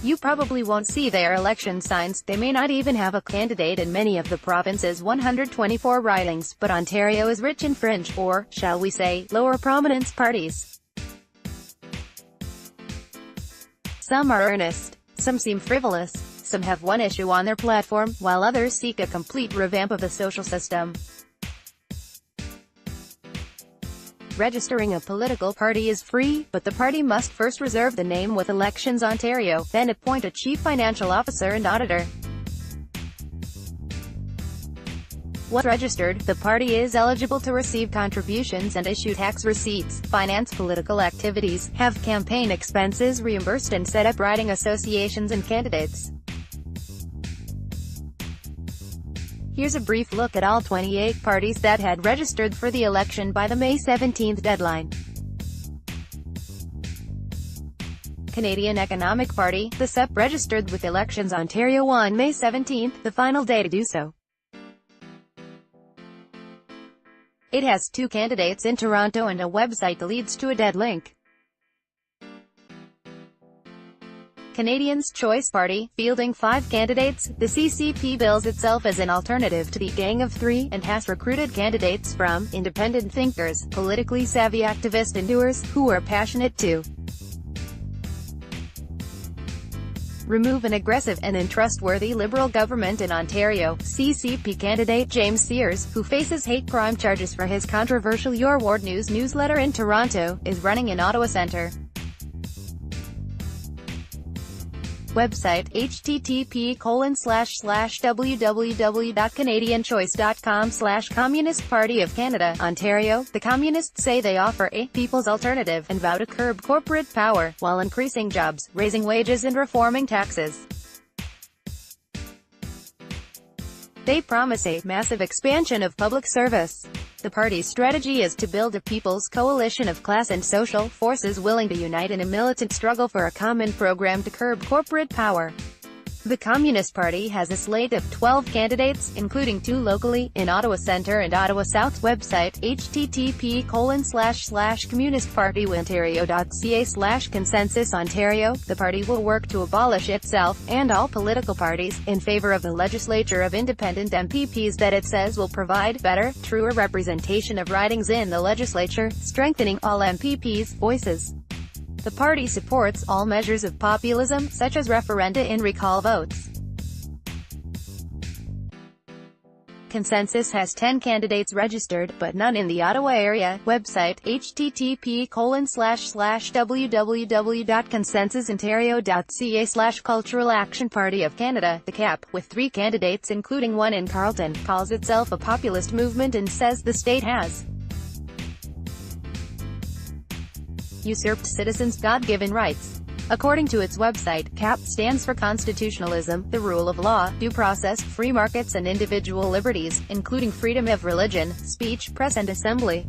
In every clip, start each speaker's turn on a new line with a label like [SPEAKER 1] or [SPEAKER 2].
[SPEAKER 1] You probably won't see their election signs. They may not even have a candidate in many of the province's 124 ridings, but Ontario is rich in fringe, or, shall we say, lower prominence parties. Some are earnest, some seem frivolous, some have one issue on their platform, while others seek a complete revamp of the social system. Registering a political party is free, but the party must first reserve the name with Elections Ontario, then appoint a chief financial officer and auditor. Once registered, the party is eligible to receive contributions and issue tax receipts, finance political activities, have campaign expenses reimbursed and set up riding associations and candidates. Here's a brief look at all 28 parties that had registered for the election by the May 17 deadline. Canadian Economic Party, the CEP, registered with Elections Ontario on May 17, the final day to do so. It has 2 candidates in Toronto and a website that leads to a dead link. Canadians' Choice Party, fielding 5 candidates, the CCP bills itself as an alternative to the Gang of Three, and has recruited candidates from independent thinkers, politically savvy activist and doers, who are passionate to remove an aggressive and untrustworthy Liberal government in Ontario. CCP candidate James Sears, who faces hate crime charges for his controversial Your Ward News newsletter in Toronto, is running in Ottawa Centre. Website, http://www.canadianchoice.com/Communist Party of Canada, Ontario. The Communists say they offer a people's alternative, and vow to curb corporate power, while increasing jobs, raising wages and reforming taxes. They promise a massive expansion of public service. The party's strategy is to build a people's coalition of class and social forces willing to unite in a militant struggle for a common program to curb corporate power. The Communist Party has a slate of 12 candidates, including 2 locally, in Ottawa Centre and Ottawa South. Website, http://communistpartyoontario.ca/consensus Ontario. The party will work to abolish itself, and all political parties, in favour of a legislature of independent MPPs that it says will provide better, truer representation of ridings in the legislature, strengthening all MPPs' voices. The party supports all measures of populism, such as referenda and recall votes. Consensus has 10 candidates registered, but none in the Ottawa area. Website, http://www.consensusontario.ca/Cultural Action Party of Canada. The CAP, with 3 candidates including one in Carleton, calls itself a populist movement and says the state has usurped citizens' God-given rights. According to its website, CAP stands for constitutionalism, the rule of law, due process, free markets and individual liberties, including freedom of religion, speech, press and assembly.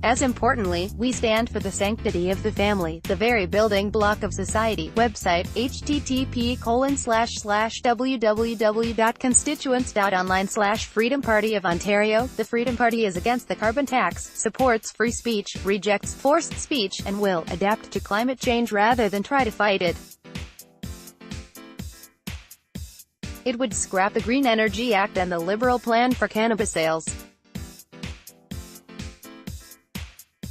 [SPEAKER 1] As importantly, we stand for the sanctity of the family, the very building block of society. Website, http://www.constituents.online/Freedom Party of Ontario. The Freedom Party is against the carbon tax, supports free speech, rejects forced speech, and will adapt to climate change rather than try to fight it. It would scrap the Green Energy Act and the Liberal plan for cannabis sales.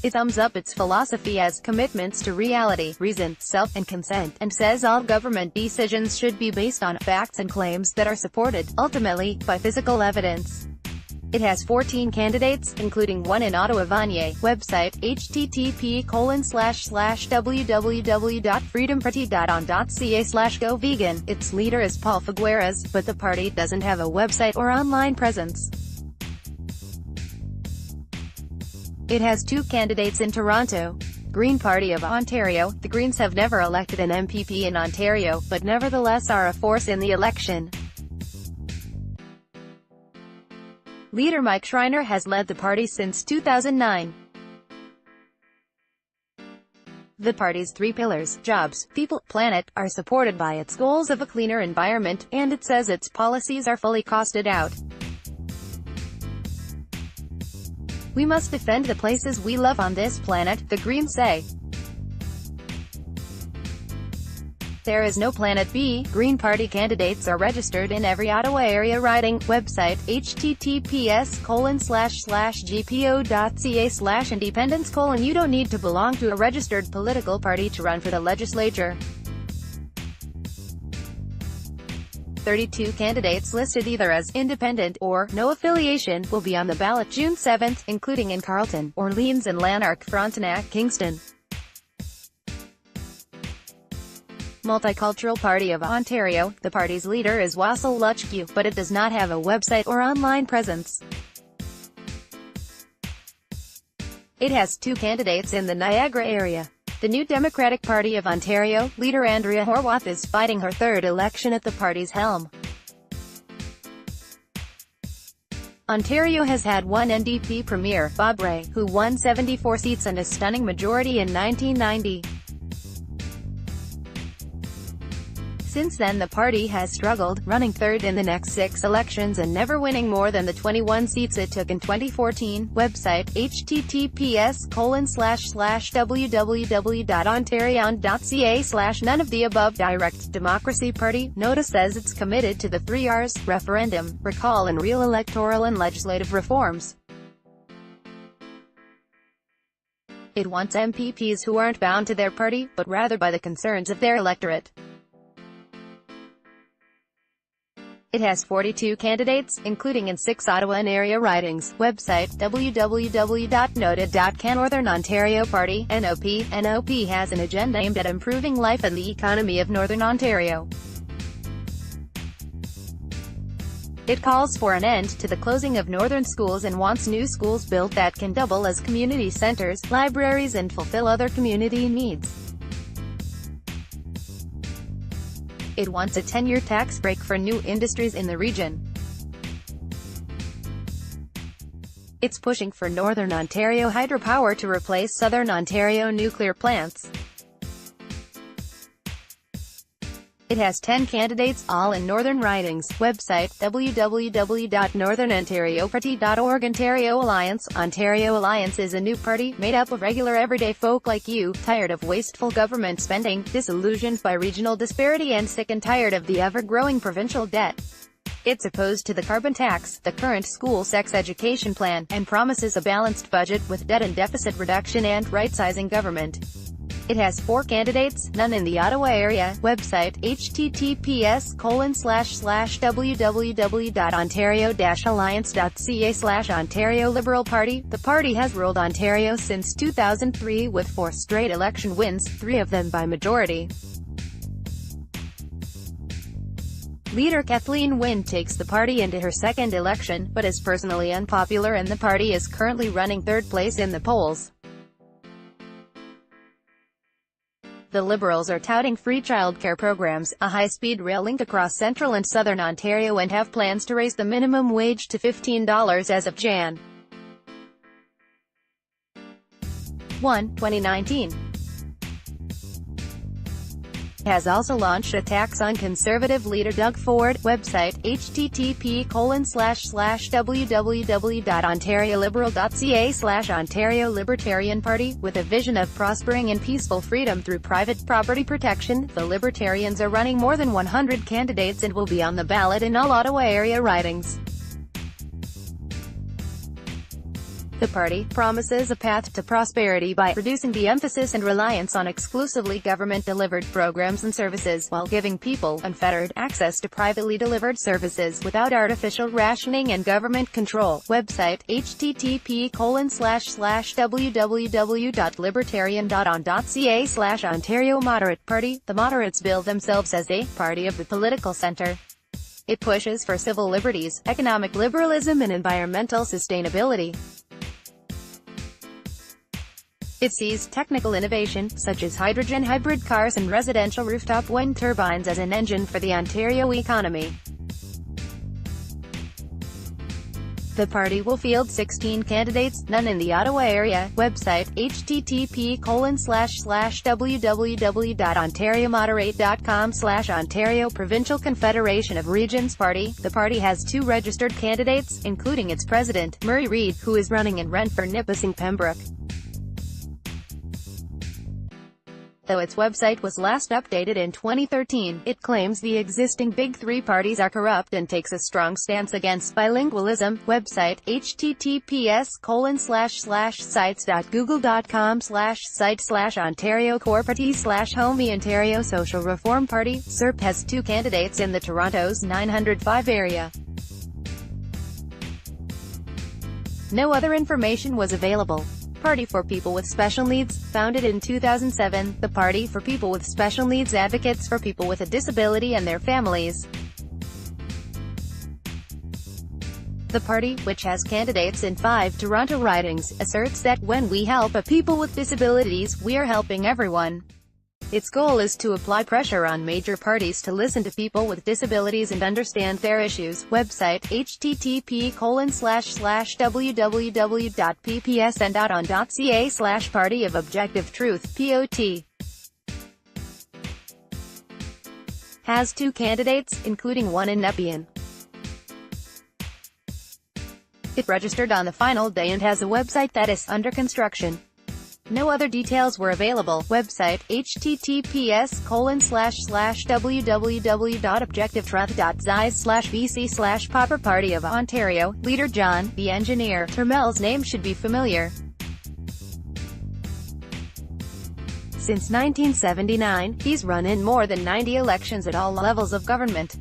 [SPEAKER 1] It sums up its philosophy as commitments to reality, reason, self, and consent, and says all government decisions should be based on facts and claims that are supported, ultimately, by physical evidence. It has 14 candidates, including one in Ottawa. Vanier. Website, http://www.freedomparty.on.ca/go vegan. Its leader is Paul Figueres, but the party doesn't have a website or online presence. It has 2 candidates in Toronto. Green Party of Ontario. The Greens have never elected an MPP in Ontario, but nevertheless are a force in the election. Leader Mike Schreiner has led the party since 2009. The party's 3 pillars, jobs, people, planet, are supported by its goals of a cleaner environment, and it says its policies are fully costed out. We must defend the places we love on this planet, the Greens say. There is no Planet B. Green Party candidates are registered in every Ottawa area riding. Website, https://gpo.ca/independence:. You don't need to belong to a registered political party to run for the legislature. 32 candidates listed either as independent or no affiliation will be on the ballot June 7, including in Carleton, Orleans and Lanark, Frontenac, Kingston. Multicultural Party of Ontario. The party's leader is Wasil Luchkiw, but it does not have a website or online presence. It has 2 candidates in the Niagara area. The New Democratic Party of Ontario, leader Andrea Horwath is fighting her 3rd election at the party's helm. Ontario has had one NDP premier, Bob Rae, who won 74 seats and a stunning majority in 1990. Since then the party has struggled, running 3rd in the next 6 elections and never winning more than the 21 seats it took in 2014. Website, https://www.ontario.ca/. None of the above. Direct Democracy Party. Notice says it's committed to the 3 Rs, referendum, recall and real electoral and legislative reforms. It wants MPPs who aren't bound to their party, but rather by the concerns of their electorate. It has 42 candidates, including in 6 Ottawa and area ridings. Website, www.noted.ca. Northern Ontario Party, NOP. NOP has an agenda aimed at improving life and the economy of Northern Ontario. It calls for an end to the closing of northern schools and wants new schools built that can double as community centres, libraries and fulfill other community needs. It wants a 10-year tax break for new industries in the region. It's pushing for Northern Ontario hydropower to replace Southern Ontario nuclear plants. It has 10 candidates, all in northern ridings. Website, www.northernontarioparty.org. Ontario Alliance. Ontario Alliance is a new party, made up of regular everyday folk like you, tired of wasteful government spending, disillusioned by regional disparity and sick and tired of the ever-growing provincial debt. It's opposed to the carbon tax, the current school sex education plan, and promises a balanced budget with debt and deficit reduction and right-sizing government. It has 4 candidates, none in the Ottawa area. Website, https://www.ontario-alliance.ca/. Ontario Liberal Party. The party has ruled Ontario since 2003 with 4 straight election wins, 3 of them by majority. Leader Kathleen Wynne takes the party into her 2nd election, but is personally unpopular and the party is currently running 3rd place in the polls. The Liberals are touting free childcare programs, a high-speed rail link across central and southern Ontario and have plans to raise the minimum wage to $15 as of Jan. 1, 2019. Has also launched a tax on Conservative leader Doug Ford. Website, http://www.ontarioliberal.ca/. Ontario Libertarian Party. With a vision of prospering and peaceful freedom through private property protection, the Libertarians are running more than 100 candidates and will be on the ballot in all Ottawa area ridings. The party promises a path to prosperity by reducing the emphasis and reliance on exclusively government-delivered programs and services, while giving people unfettered access to privately delivered services without artificial rationing and government control. Website, http://www.libertarian.on.ca/. Ontario Moderate Party. The moderates bill themselves as a party of the political centre. It pushes for civil liberties, economic liberalism and environmental sustainability. It sees technical innovation, such as hydrogen hybrid cars and residential rooftop wind turbines as an engine for the Ontario economy. The party will field 16 candidates, none in the Ottawa area. Website, http://www.ontariomoderate.com/. Ontario Provincial Confederation of Regions Party. The party has 2 registered candidates, including its president, Murray Reid, who is running in Renfrew, Nipissing, Pembroke. Though its website was last updated in 2013, it claims the existing big three parties are corrupt and takes a strong stance against bilingualism. Website, https://sites.google.com/site/Ontario Core Party/Homie Ontario Social Reform Party. SERP has 2 candidates in the Toronto's 905 area. No other information was available. Party for People with Special Needs, founded in 2007, the Party for People with Special Needs advocates for people with a disability and their families. The party, which has candidates in 5 Toronto ridings, asserts that when we help people with disabilities, we are helping everyone. Its goal is to apply pressure on major parties to listen to people with disabilities and understand their issues. Website, http://www.ppsn.on.ca/Party of Objective Truth, POT. Has 2 candidates, including one in Nepean. It registered on the final day and has a website that is under construction. No other details were available. Website, https://www.objectivetruth.zi/bc/Popper Party of Ontario. Leader John, the engineer. Turmel's name should be familiar. Since 1979, he's run in more than 90 elections at all levels of government.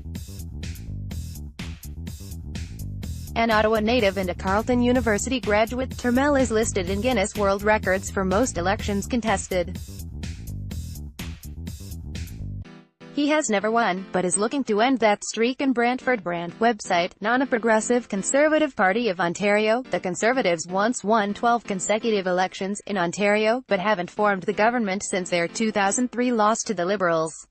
[SPEAKER 1] An Ottawa native and a Carleton University graduate, Turmel is listed in Guinness World Records for most elections contested. He has never won, but is looking to end that streak in Brantford. Website, Non-Progressive Conservative Party of Ontario. The Conservatives once won 12 consecutive elections in Ontario, but haven't formed the government since their 2003 loss to the Liberals.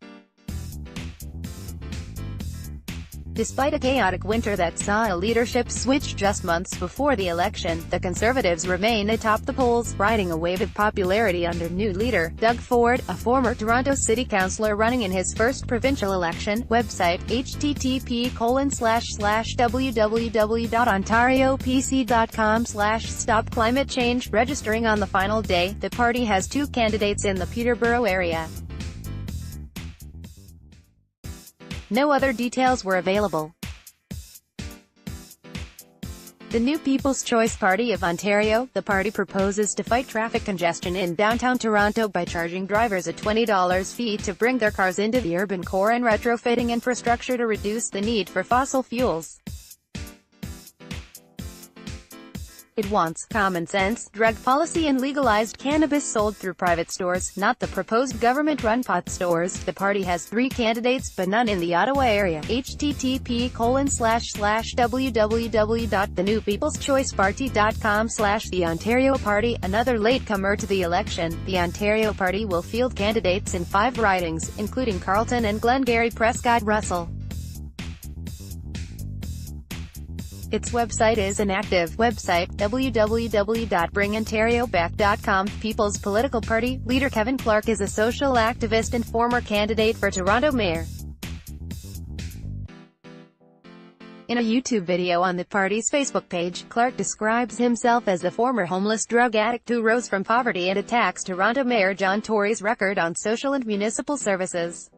[SPEAKER 1] Despite a chaotic winter that saw a leadership switch just months before the election, the Conservatives remain atop the polls, riding a wave of popularity under new leader, Doug Ford, a former Toronto City Councillor running in his first provincial election. Website, http://www.ontariopc.com/Stop Climate Change. Registering on the final day, the party has 2 candidates in the Peterborough area. No other details were available. The new People's Choice Party of Ontario, the party proposes to fight traffic congestion in downtown Toronto by charging drivers a $20 fee to bring their cars into the urban core and retrofitting infrastructure to reduce the need for fossil fuels. It wants common sense drug policy and legalized cannabis sold through private stores, not the proposed government-run pot stores. The party has 3 candidates, but none in the Ottawa area. http://www.thenewpeopleschoiceparty.com/The Ontario Party. Another latecomer to the election, the Ontario Party will field candidates in 5 ridings, including Carleton and Glengarry Prescott Russell. Its website is inactive. Website, www.bringontarioback.com. People's Political Party. Leader Kevin Clark is a social activist and former candidate for Toronto Mayor. In a YouTube video on the party's Facebook page, Clark describes himself as a former homeless drug addict who rose from poverty and attacks Toronto Mayor John Tory's record on social and municipal services.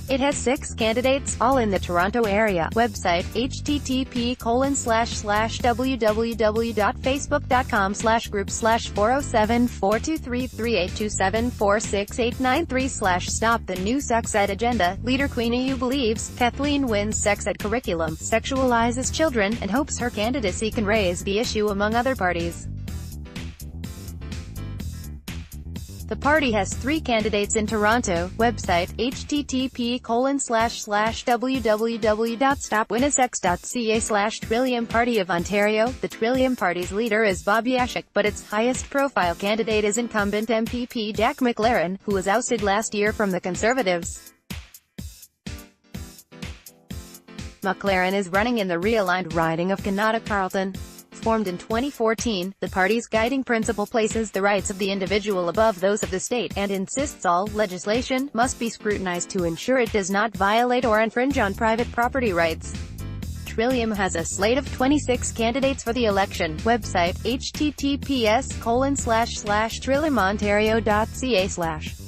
[SPEAKER 1] It has 6 candidates, all in the Toronto area. Website, http://www.facebook.com/group/407-423-3827-46893/Stop the New Sex Ed Agenda. Leader Queen EU believes Kathleen Wynne's sex ed curriculum sexualizes children, and hopes her candidacy can raise the issue among other parties. The party has 3 candidates in Toronto. Website, http://www.stopwinnisex.ca/Trillium Party of Ontario. The Trillium Party's leader is Bob Yashik, but its highest-profile candidate is incumbent MPP Jack McLaren, who was ousted last year from the Conservatives. McLaren is running in the realigned riding of Kanata-Carleton. Formed in 2014, the party's guiding principle places the rights of the individual above those of the state, and insists all legislation must be scrutinized to ensure it does not violate or infringe on private property rights. Trillium has a slate of 26 candidates for the election. Website, https://trilliumontario.ca/